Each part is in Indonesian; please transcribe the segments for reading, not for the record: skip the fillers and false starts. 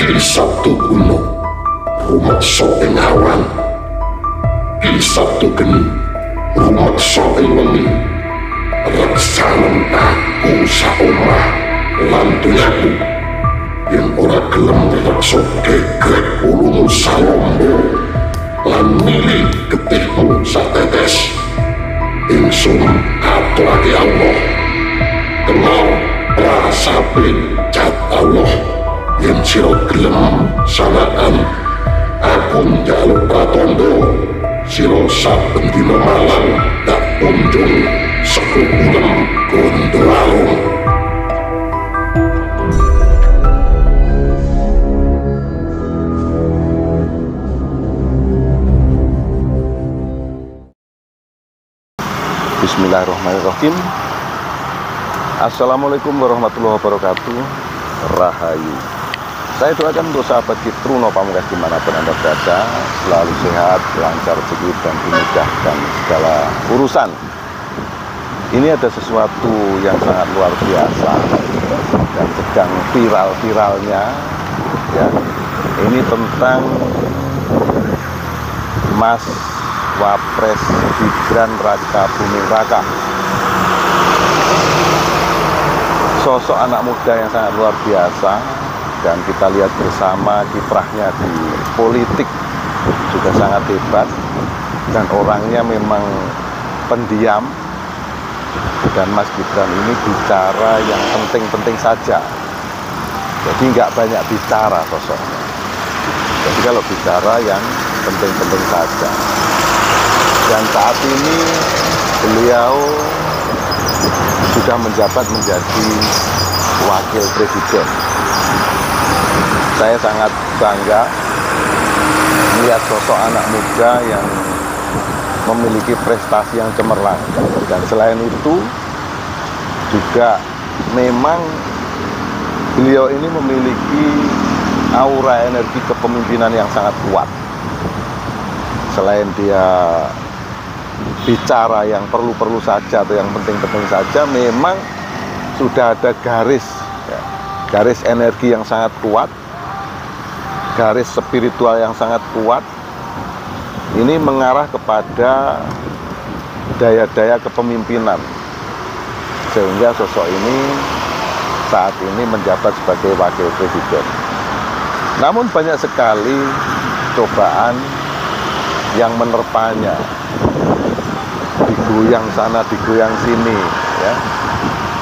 Di Sabtu kuno rumeksa ing awan, di Sabtu geni rumeksa ing wengi. Reksanen aku saomah lan donyaku, yen ora gelem reksa gegrek ulungmu salombo lan milih getihmu satetes. Ingsun aturake Allah, kenal prasape cat Allah. Yen sira gelem sanaan aku njaluk pratondo, sira saben dina malam tak kunjung sekukulem Gondoalung. Bismillahirrahmanirrahim. Assalamualaikum warahmatullahi wabarakatuh. Rahayu. Saya doakan untuk sahabat Kitruno Pamungkas dimanapun Anda berada, selalu sehat, lancar rezeki, dan dimudahkan segala urusan. Ini ada sesuatu yang sangat luar biasa dan sedang viral-viralnya, ya. Ini tentang Mas Wapres Gibran Raka Buming Raka, sosok anak muda yang sangat luar biasa, dan kita lihat bersama kiprahnya di politik juga sangat hebat, dan orangnya memang pendiam. Dan Mas Gibran ini bicara yang penting-penting saja, jadi nggak banyak bicara sosoknya. Jadi kalau bicara yang penting-penting saja. Dan saat ini beliau sudah menjabat menjadi wakil presiden. Saya sangat bangga melihat sosok anak muda yang memiliki prestasi yang cemerlang. Dan selain itu juga memang beliau ini memiliki aura energi kepemimpinan yang sangat kuat. Selain dia bicara yang perlu-perlu saja atau yang penting-penting saja, memang sudah ada garis, ya, garis energi yang sangat kuat, garis spiritual yang sangat kuat. Ini mengarah kepada daya-daya kepemimpinan, sehingga sosok ini saat ini menjabat sebagai wakil presiden. Namun banyak sekali cobaan yang menerpanya, digoyang sana, digoyang sini, ya.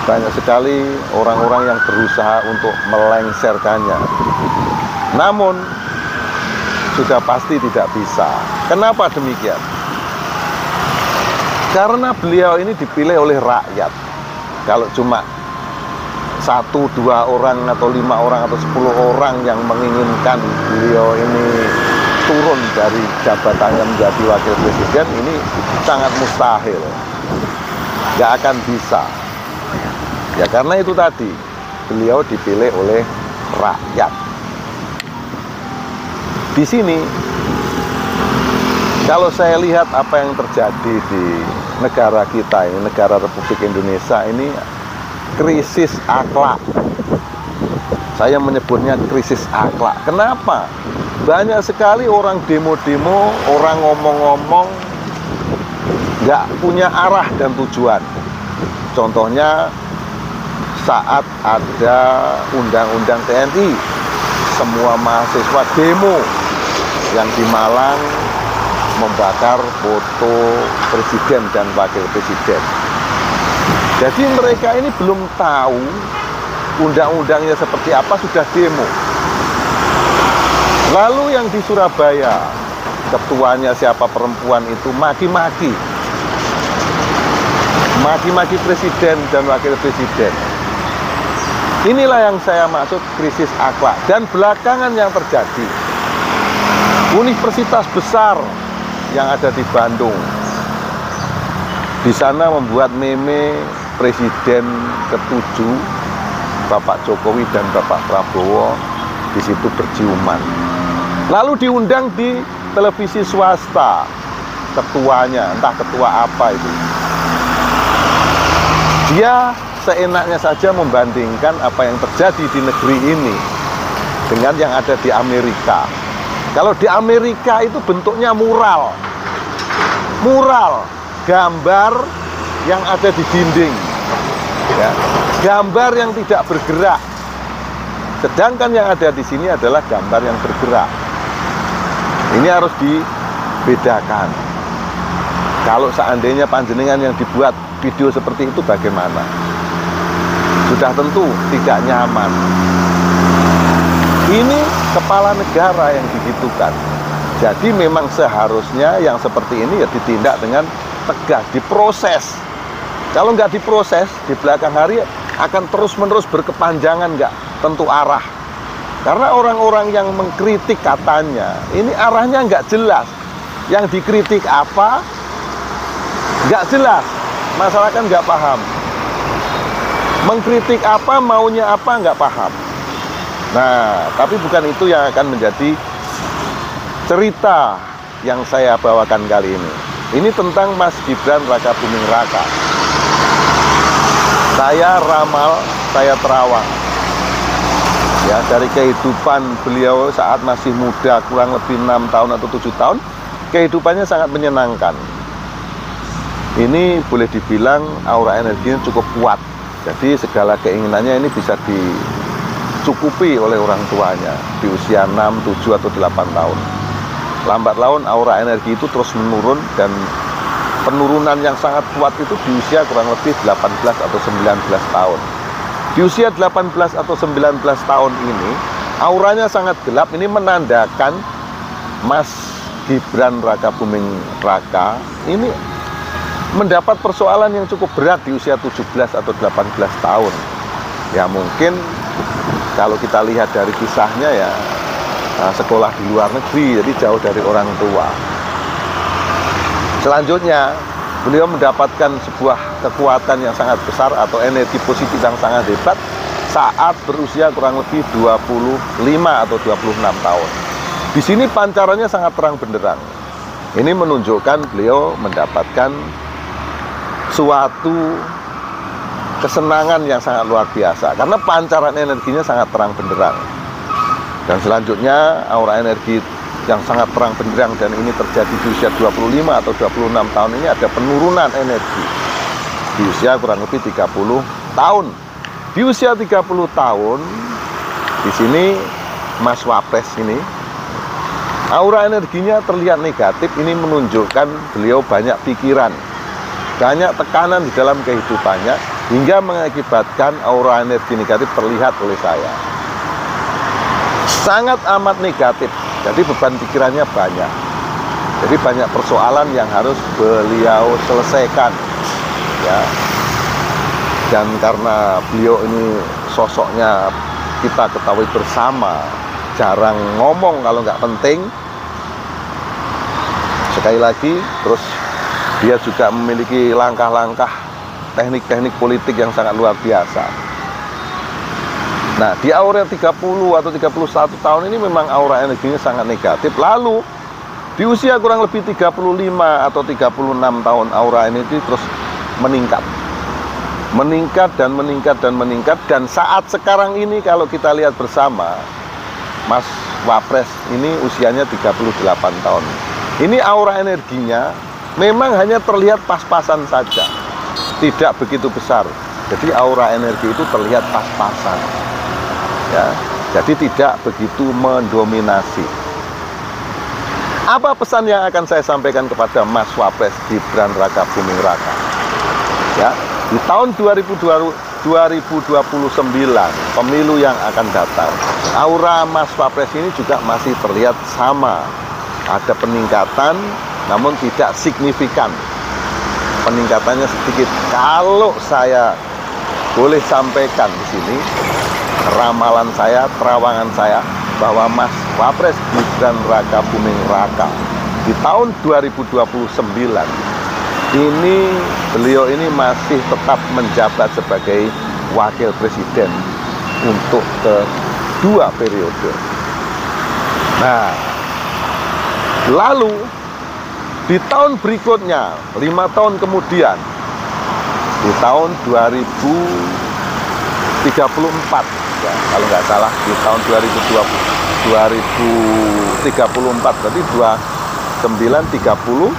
Banyak sekali orang-orang yang berusaha untuk melengsarkannya. Namun sudah pasti tidak bisa. Kenapa demikian? Karena beliau ini dipilih oleh rakyat. Kalau cuma 1, 2 orang atau 5 orang atau 10 orang yang menginginkan beliau ini turun dari jabatannya menjadi wakil presiden, ini sangat mustahil, nggak akan bisa. Ya karena itu tadi, beliau dipilih oleh rakyat. Di sini, kalau saya lihat apa yang terjadi di negara kita ini, negara Republik Indonesia ini, krisis akhlak. Saya menyebutnya krisis akhlak. Kenapa? Banyak sekali orang demo-demo, orang ngomong-ngomong, nggak punya arah dan tujuan. Contohnya saat ada undang-undang TNI, semua mahasiswa demo yang di Malang membakar foto presiden dan wakil presiden. Jadi mereka ini belum tahu undang-undangnya seperti apa, sudah demo. Lalu yang di Surabaya, ketuanya siapa perempuan itu maki-maki presiden dan wakil presiden. Inilah yang saya maksud krisis akhlak. Dan belakangan yang terjadi, universitas besar yang ada di Bandung, di sana membuat meme Presiden ke-7 Bapak Jokowi dan Bapak Prabowo di situ berciuman. Lalu diundang di televisi swasta ketuanya, entah ketua apa itu. Dia seenaknya saja membandingkan apa yang terjadi di negeri ini dengan yang ada di Amerika. Kalau di Amerika itu bentuknya mural, gambar yang ada di dinding, ya, gambar yang tidak bergerak. Sedangkan yang ada di sini adalah gambar yang bergerak. Ini harus dibedakan. Kalau seandainya panjenengan yang dibuat video seperti itu bagaimana? Sudah tentu tidak nyaman. Ini kepala negara yang digitukan. Jadi memang seharusnya yang seperti ini ya ditindak dengan tegas, diproses. Kalau nggak diproses, di belakang hari akan terus-menerus berkepanjangan, nggak tentu arah. Karena orang-orang yang mengkritik katanya, ini arahnya nggak jelas. Yang dikritik apa? Nggak jelas. Masyarakat nggak paham. Mengkritik apa, maunya apa, nggak paham. Nah, tapi bukan itu yang akan menjadi cerita yang saya bawakan kali ini. Ini tentang Mas Gibran Raka Buming Raka. Saya ramal, saya terawang. Ya, dari kehidupan beliau saat masih muda, kurang lebih 6 tahun atau 7 tahun, kehidupannya sangat menyenangkan. Ini boleh dibilang aura energinya cukup kuat. Jadi segala keinginannya ini bisa dicukupi oleh orang tuanya di usia 6, 7, atau 8 tahun. Lambat laun aura energi itu terus menurun, dan penurunan yang sangat kuat itu di usia kurang lebih 18 atau 19 tahun. Di usia 18 atau 19 tahun ini auranya sangat gelap. Ini menandakan Mas Gibran Raka Buming Raka ini mendapat persoalan yang cukup berat di usia 17 atau 18 tahun. Ya mungkin kalau kita lihat dari kisahnya ya, sekolah di luar negeri, jadi jauh dari orang tua. Selanjutnya beliau mendapatkan sebuah kekuatan yang sangat besar atau energi positif yang sangat hebat saat berusia kurang lebih 25 atau 26 tahun. Di sini pancarannya sangat terang benderang. Ini menunjukkan beliau mendapatkan suatu kesenangan yang sangat luar biasa karena pancaran energinya sangat terang benderang. Dan selanjutnya aura energi yang sangat terang benderang, dan ini terjadi di usia 25 atau 26 tahun ini ada penurunan energi di usia kurang lebih 30 tahun. Di usia 30 tahun di sini Mas Wapres ini aura energinya terlihat negatif. Ini menunjukkan beliau banyak pikiran, banyak tekanan di dalam kehidupannya, hingga mengakibatkan aura energi negatif terlihat oleh saya. Sangat amat negatif. Jadi beban pikirannya banyak. Jadi banyak persoalan yang harus beliau selesaikan. Ya. Dan karena beliau ini sosoknya kita ketahui bersama, jarang ngomong kalau nggak penting. Sekali lagi, terus dia juga memiliki langkah-langkah teknik-teknik politik yang sangat luar biasa. Nah, di aura 30 atau 31 tahun ini memang aura energinya sangat negatif. Lalu, di usia kurang lebih 35 atau 36 tahun, aura energi terus meningkat. Meningkat dan meningkat dan meningkat. Dan saat sekarang ini kalau kita lihat bersama, Mas Wapres ini usianya 38 tahun. Ini aura energinya memang hanya terlihat pas-pasan saja, tidak begitu besar. Jadi aura energi itu terlihat pas-pasan. Ya, jadi tidak begitu mendominasi. Apa pesan yang akan saya sampaikan kepada Mas Wapres Gibran Raka Buming Raka? Ya, di tahun 2029 pemilu yang akan datang, aura Mas Wapres ini juga masih terlihat sama. Ada peningkatan, namun tidak signifikan. Peningkatannya sedikit. Kalau saya boleh sampaikan di sini, ramalan saya, terawangan saya, bahwa Mas Wapres Gibran Raka Buming Raka di tahun 2029 ini beliau ini masih tetap menjabat sebagai wakil presiden untuk kedua periode. Nah, lalu di tahun berikutnya, 5 tahun kemudian, di tahun 2034 ya, kalau nggak salah di tahun 2034, berarti 29, 30,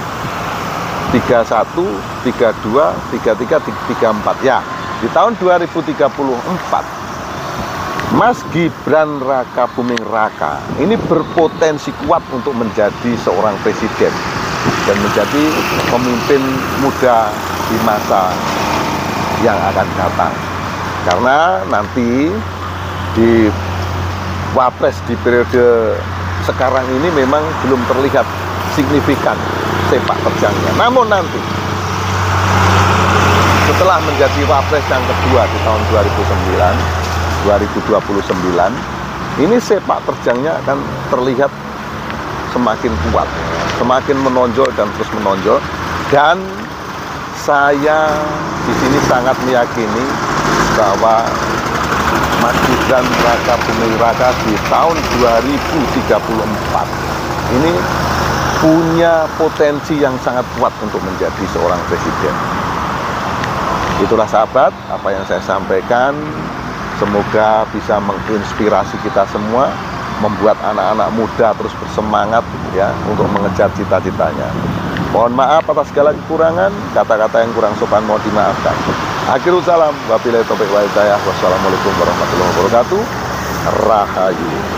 31, 32, 33, 34 ya. Di tahun 2034 Mas Gibran Raka Buming Raka ini berpotensi kuat untuk menjadi seorang presiden dan menjadi pemimpin muda di masa yang akan datang. Karena nanti di Wapres di periode sekarang ini memang belum terlihat signifikan sepak terjangnya. Namun nanti setelah menjadi Wapres yang kedua di tahun 2029, ini sepak terjangnya akan terlihat semakin kuat, semakin menonjol dan terus menonjol. Dan saya di sini sangat meyakini bahwa Mas Gibran Raka Buming Raka di tahun 2034 ini punya potensi yang sangat kuat untuk menjadi seorang presiden. Itulah sahabat, apa yang saya sampaikan. Semoga bisa menginspirasi kita semua, membuat anak-anak muda terus bersemangat ya untuk mengejar cita-citanya. Mohon maaf atas segala kekurangan, kata-kata yang kurang sopan mohon dimaafkan. Akhirul salam, wabillahi taufiq wal hidayah. Wassalamualaikum warahmatullahi wabarakatuh. Rahayu.